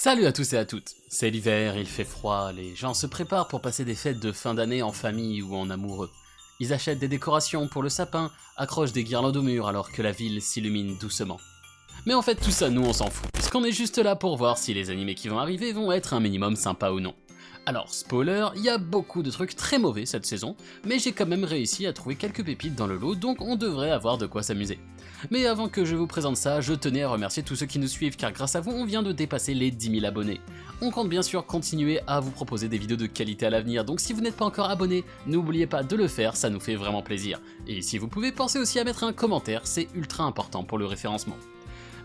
Salut à tous et à toutes, c'est l'hiver, il fait froid, les gens se préparent pour passer des fêtes de fin d'année en famille ou en amoureux. Ils achètent des décorations pour le sapin, accrochent des guirlandes au mur alors que la ville s'illumine doucement. Mais en fait tout ça nous on s'en fout, puisqu'on est juste là pour voir si les animés qui vont arriver vont être un minimum sympa ou non. Alors spoiler, il y a beaucoup de trucs très mauvais cette saison, mais j'ai quand même réussi à trouver quelques pépites dans le lot, donc on devrait avoir de quoi s'amuser. Mais avant que je vous présente ça, je tenais à remercier tous ceux qui nous suivent car grâce à vous on vient de dépasser les 10 000 abonnés. On compte bien sûr continuer à vous proposer des vidéos de qualité à l'avenir, donc si vous n'êtes pas encore abonné, n'oubliez pas de le faire, ça nous fait vraiment plaisir. Et si vous pouvez, pensez aussi à mettre un commentaire, c'est ultra important pour le référencement.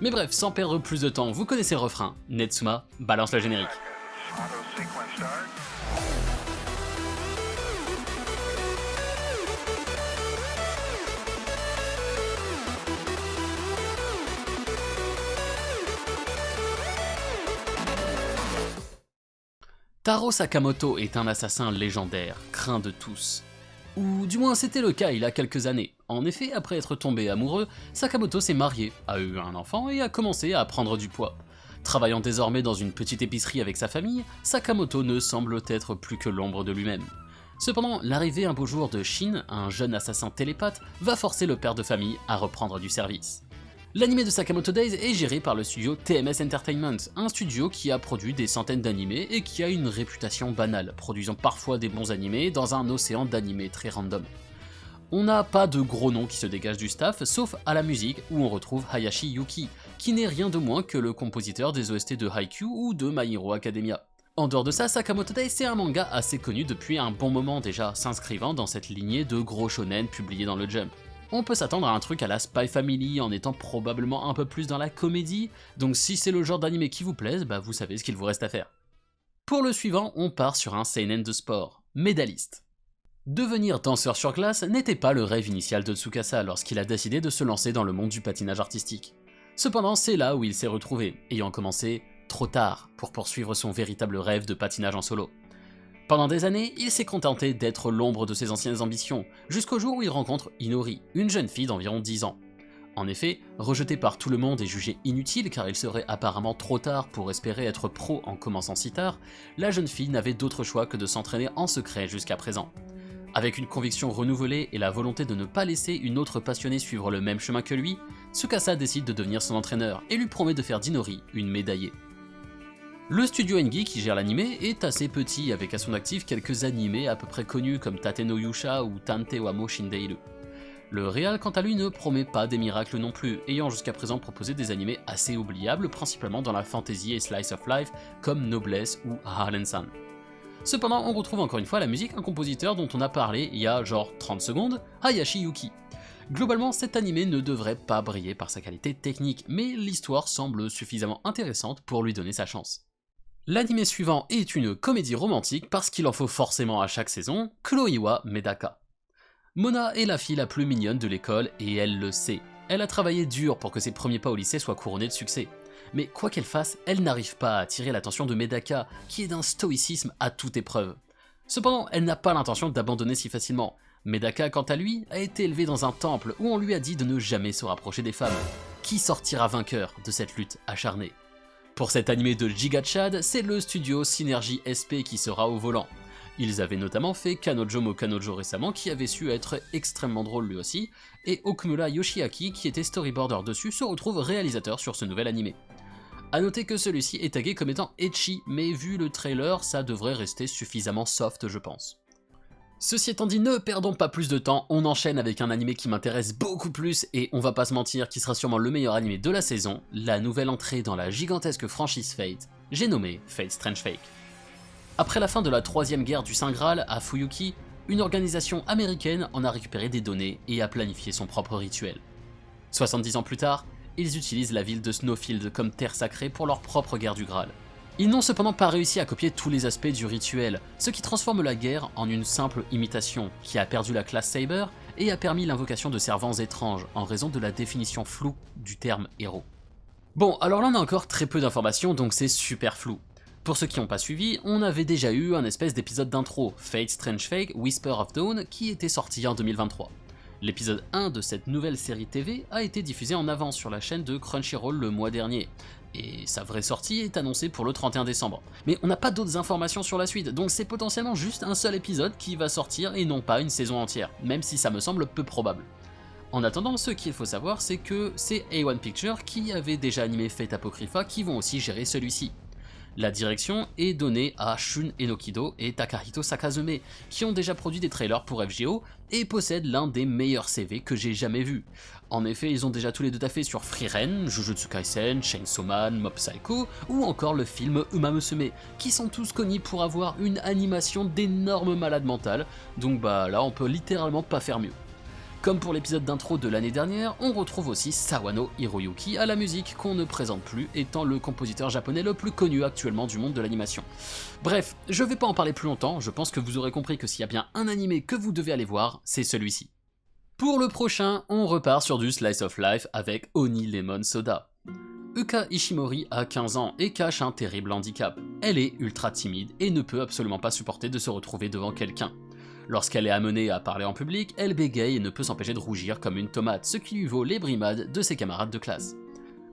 Mais bref, sans perdre plus de temps, vous connaissez le refrain, Netsuma, balance le générique. Taro Sakamoto est un assassin légendaire, craint de tous. Ou du moins c'était le cas il y a quelques années. En effet, après être tombé amoureux, Sakamoto s'est marié, a eu un enfant et a commencé à prendre du poids. Travaillant désormais dans une petite épicerie avec sa famille, Sakamoto ne semble être plus que l'ombre de lui-même. Cependant, l'arrivée un beau jour de Shin, un jeune assassin télépathe, va forcer le père de famille à reprendre du service. L'anime de Sakamoto Days est géré par le studio TMS Entertainment, un studio qui a produit des centaines d'animés et qui a une réputation banale, produisant parfois des bons animés dans un océan d'animés très random. On n'a pas de gros noms qui se dégagent du staff, sauf à la musique où on retrouve Hayashi Yuki, qui n'est rien de moins que le compositeur des OST de Haikyuu ou de My Hero Academia. En dehors de ça, Sakamoto Days c'est un manga assez connu depuis un bon moment déjà, s'inscrivant dans cette lignée de gros shonen publiés dans le Jump. On peut s'attendre à un truc à la Spy Family en étant probablement un peu plus dans la comédie, donc si c'est le genre d'anime qui vous plaise, bah vous savez ce qu'il vous reste à faire. Pour le suivant, on part sur un seinen de sport, Médailliste. Devenir danseur sur glace n'était pas le rêve initial de Tsukasa lorsqu'il a décidé de se lancer dans le monde du patinage artistique. Cependant, c'est là où il s'est retrouvé, ayant commencé trop tard pour poursuivre son véritable rêve de patinage en solo. Pendant des années, il s'est contenté d'être l'ombre de ses anciennes ambitions, jusqu'au jour où il rencontre Inori, une jeune fille d'environ 10 ans. En effet, rejeté par tout le monde et jugé inutile car il serait apparemment trop tard pour espérer être pro en commençant si tard, la jeune fille n'avait d'autre choix que de s'entraîner en secret jusqu'à présent. Avec une conviction renouvelée et la volonté de ne pas laisser une autre passionnée suivre le même chemin que lui, Tsukasa décide de devenir son entraîneur et lui promet de faire d'Inori une médaillée. Le studio Engi qui gère l'anime est assez petit avec à son actif quelques animés à peu près connus comme Tate no Yusha ou Tante wa mo Shindeiru. Le réal quant à lui ne promet pas des miracles non plus, ayant jusqu'à présent proposé des animés assez oubliables principalement dans la fantasy et slice of life comme Noblesse ou Haren-san. Cependant on retrouve encore une fois la musique, un compositeur dont on a parlé il y a genre 30 secondes, Hayashi Yuki. Globalement, cet animé ne devrait pas briller par sa qualité technique, mais l'histoire semble suffisamment intéressante pour lui donner sa chance. L'anime suivant est une comédie romantique parce qu'il en faut forcément à chaque saison, Kuroiwa Medaka. Mona est la fille la plus mignonne de l'école et elle le sait. Elle a travaillé dur pour que ses premiers pas au lycée soient couronnés de succès. Mais quoi qu'elle fasse, elle n'arrive pas à attirer l'attention de Medaka, qui est d'un stoïcisme à toute épreuve. Cependant, elle n'a pas l'intention d'abandonner si facilement. Medaka, quant à lui, a été élevé dans un temple où on lui a dit de ne jamais se rapprocher des femmes. Qui sortira vainqueur de cette lutte acharnée ? Pour cet animé de Giga Chad, c'est le studio Synergy SP qui sera au volant. Ils avaient notamment fait Kanojo mo Kanojo récemment qui avait su être extrêmement drôle lui aussi, et Okumura Yoshiaki qui était storyboarder dessus se retrouve réalisateur sur ce nouvel animé. A noter que celui-ci est tagué comme étant ecchi, mais vu le trailer, ça devrait rester suffisamment soft je pense. Ceci étant dit, ne perdons pas plus de temps, on enchaîne avec un animé qui m'intéresse beaucoup plus et on va pas se mentir qui sera sûrement le meilleur animé de la saison, la nouvelle entrée dans la gigantesque franchise Fate, j'ai nommé Fate Strange Fate. Après la fin de la troisième guerre du Saint Graal à Fuyuki, une organisation américaine en a récupéré des données et a planifié son propre rituel. 70 ans plus tard, ils utilisent la ville de Snowfield comme terre sacrée pour leur propre guerre du Graal. Ils n'ont cependant pas réussi à copier tous les aspects du rituel, ce qui transforme la guerre en une simple imitation, qui a perdu la classe Saber et a permis l'invocation de servants étranges en raison de la définition floue du terme héros. Bon, alors là on a encore très peu d'informations donc c'est super flou. Pour ceux qui n'ont pas suivi, on avait déjà eu un espèce d'épisode d'intro, Fate Strange Fate Whisper of Dawn, qui était sorti en 2023. L'épisode 1 de cette nouvelle série TV a été diffusé en avance sur la chaîne de Crunchyroll le mois dernier, et sa vraie sortie est annoncée pour le 31 décembre. Mais on n'a pas d'autres informations sur la suite, donc c'est potentiellement juste un seul épisode qui va sortir et non pas une saison entière, même si ça me semble peu probable. En attendant, ce qu'il faut savoir, c'est que c'est A1 Pictures qui avait déjà animé Fate Apocrypha qui vont aussi gérer celui-ci. La direction est donnée à Shun Enokido et Takahito Sakazume, qui ont déjà produit des trailers pour FGO et possèdent l'un des meilleurs CV que j'ai jamais vu. En effet, ils ont déjà tous les deux taffé sur Frieren, Jujutsu Kaisen, Chainsaw Man, Mob Psycho, ou encore le film Uma Musume, qui sont tous connus pour avoir une animation d'énormes malades mentales, donc bah là on peut littéralement pas faire mieux. Comme pour l'épisode d'intro de l'année dernière, on retrouve aussi Sawano Hiroyuki à la musique qu'on ne présente plus, étant le compositeur japonais le plus connu actuellement du monde de l'animation. Bref, je vais pas en parler plus longtemps, je pense que vous aurez compris que s'il y a bien un animé que vous devez aller voir, c'est celui-ci. Pour le prochain, on repart sur du Slice of Life avec Oni Lemon Soda. Uka Ishimori a 15 ans et cache un terrible handicap. Elle est ultra timide et ne peut absolument pas supporter de se retrouver devant quelqu'un. Lorsqu'elle est amenée à parler en public, elle bégaye et ne peut s'empêcher de rougir comme une tomate, ce qui lui vaut les brimades de ses camarades de classe.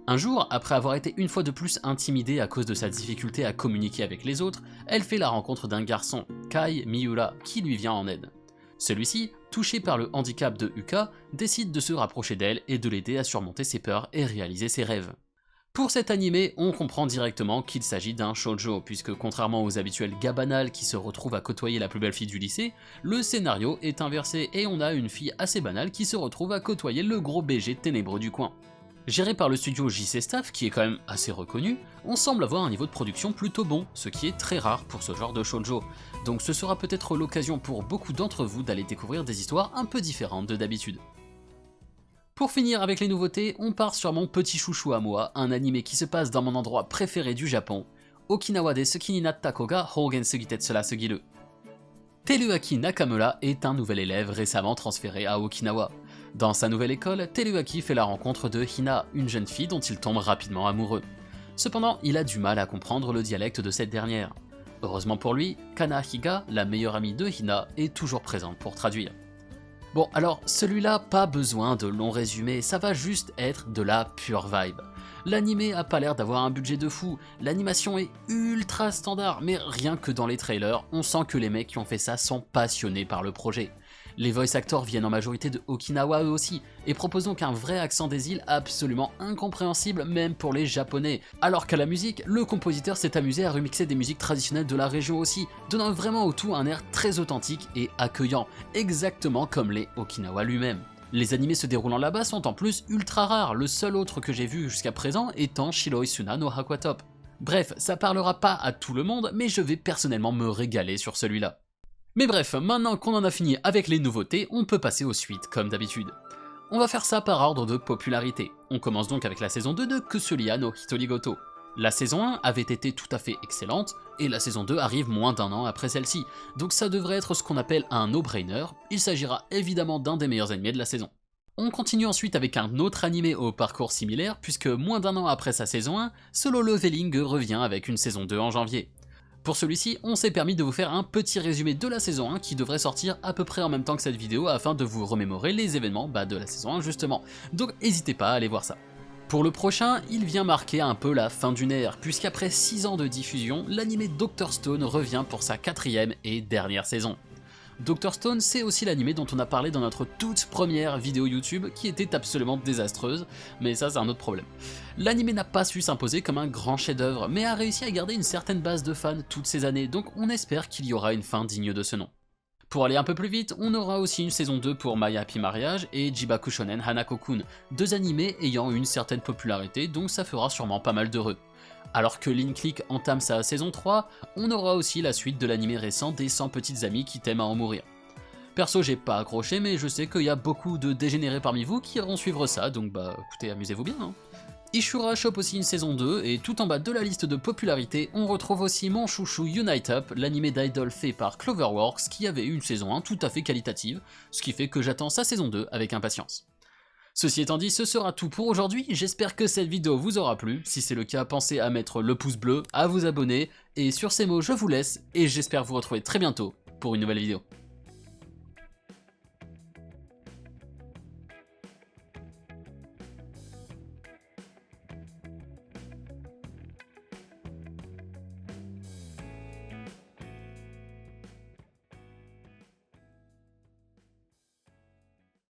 Un jour, après avoir été une fois de plus intimidée à cause de sa difficulté à communiquer avec les autres, elle fait la rencontre d'un garçon, Kai Miura, qui lui vient en aide. Celui-ci, touché par le handicap de Uka, décide de se rapprocher d'elle et de l'aider à surmonter ses peurs et réaliser ses rêves. Pour cet animé, on comprend directement qu'il s'agit d'un shoujo, puisque contrairement aux habituels gars banals qui se retrouvent à côtoyer la plus belle fille du lycée, le scénario est inversé et on a une fille assez banale qui se retrouve à côtoyer le gros BG ténébreux du coin. Géré par le studio JC Staff, qui est quand même assez reconnu, on semble avoir un niveau de production plutôt bon, ce qui est très rare pour ce genre de shoujo, donc ce sera peut-être l'occasion pour beaucoup d'entre vous d'aller découvrir des histoires un peu différentes de d'habitude. Pour finir avec les nouveautés, on part sur mon petit chouchou à moi, un animé qui se passe dans mon endroit préféré du Japon, Okinawa de Suki ni natta ko ga Hougen sugitetsu ra sugiru. Teruaki Nakamura est un nouvel élève récemment transféré à Okinawa. Dans sa nouvelle école, Teruaki fait la rencontre de Hina, une jeune fille dont il tombe rapidement amoureux. Cependant, il a du mal à comprendre le dialecte de cette dernière. Heureusement pour lui, Kana Higa, la meilleure amie de Hina, est toujours présente pour traduire. Bon alors celui-là, pas besoin de long résumé, ça va juste être de la pure vibe. L'animé a pas l'air d'avoir un budget de fou, l'animation est ultra standard, mais rien que dans les trailers, on sent que les mecs qui ont fait ça sont passionnés par le projet. Les voice actors viennent en majorité de Okinawa eux aussi, et proposent donc un vrai accent des îles absolument incompréhensible même pour les japonais, alors qu'à la musique, le compositeur s'est amusé à remixer des musiques traditionnelles de la région aussi, donnant vraiment au tout un air très authentique et accueillant, exactement comme l'est Okinawa lui-même. Les animés se déroulant là-bas sont en plus ultra rares, le seul autre que j'ai vu jusqu'à présent étant Shiroi Suna no Hakuatop. Bref, ça parlera pas à tout le monde, mais je vais personnellement me régaler sur celui-là. Mais bref, maintenant qu'on en a fini avec les nouveautés, on peut passer aux suites comme d'habitude. On va faire ça par ordre de popularité. On commence donc avec la saison 2 de Kusuria no Hitorigoto. La saison 1 avait été tout à fait excellente, et la saison 2 arrive moins d'un an après celle-ci, donc ça devrait être ce qu'on appelle un no-brainer, il s'agira évidemment d'un des meilleurs animés de la saison. On continue ensuite avec un autre animé au parcours similaire, puisque moins d'un an après sa saison 1, Solo Leveling revient avec une saison 2 en janvier. Pour celui-ci, on s'est permis de vous faire un petit résumé de la saison 1 qui devrait sortir à peu près en même temps que cette vidéo afin de vous remémorer les événements de la saison 1 justement, donc n'hésitez pas à aller voir ça. Pour le prochain, il vient marquer un peu la fin d'une ère, puisqu'après 6 ans de diffusion, l'animé Dr Stone revient pour sa 4e et dernière saison. Dr Stone, c'est aussi l'animé dont on a parlé dans notre toute première vidéo YouTube qui était absolument désastreuse, mais ça c'est un autre problème. L'animé n'a pas su s'imposer comme un grand chef-d'œuvre, mais a réussi à garder une certaine base de fans toutes ces années, donc on espère qu'il y aura une fin digne de ce nom. Pour aller un peu plus vite, on aura aussi une saison 2 pour My Happy Marriage et Jibaku Shonen Hanako-kun, deux animés ayant une certaine popularité, donc ça fera sûrement pas mal d'heureux. Alors que Lin Click entame sa saison 3, on aura aussi la suite de l'animé récent des 100 petites amies qui t'aiment à en mourir. Perso j'ai pas accroché, mais je sais qu'il y a beaucoup de dégénérés parmi vous qui iront suivre ça, donc bah écoutez, amusez-vous bien hein. Ishura chope aussi une saison 2, et tout en bas de la liste de popularité, on retrouve aussi mon chouchou Unite Up, l'animé d'idol fait par Cloverworks qui avait eu une saison 1 tout à fait qualitative, ce qui fait que j'attends sa saison 2 avec impatience. Ceci étant dit, ce sera tout pour aujourd'hui, j'espère que cette vidéo vous aura plu, si c'est le cas pensez à mettre le pouce bleu, à vous abonner, et sur ces mots je vous laisse, et j'espère vous retrouver très bientôt pour une nouvelle vidéo.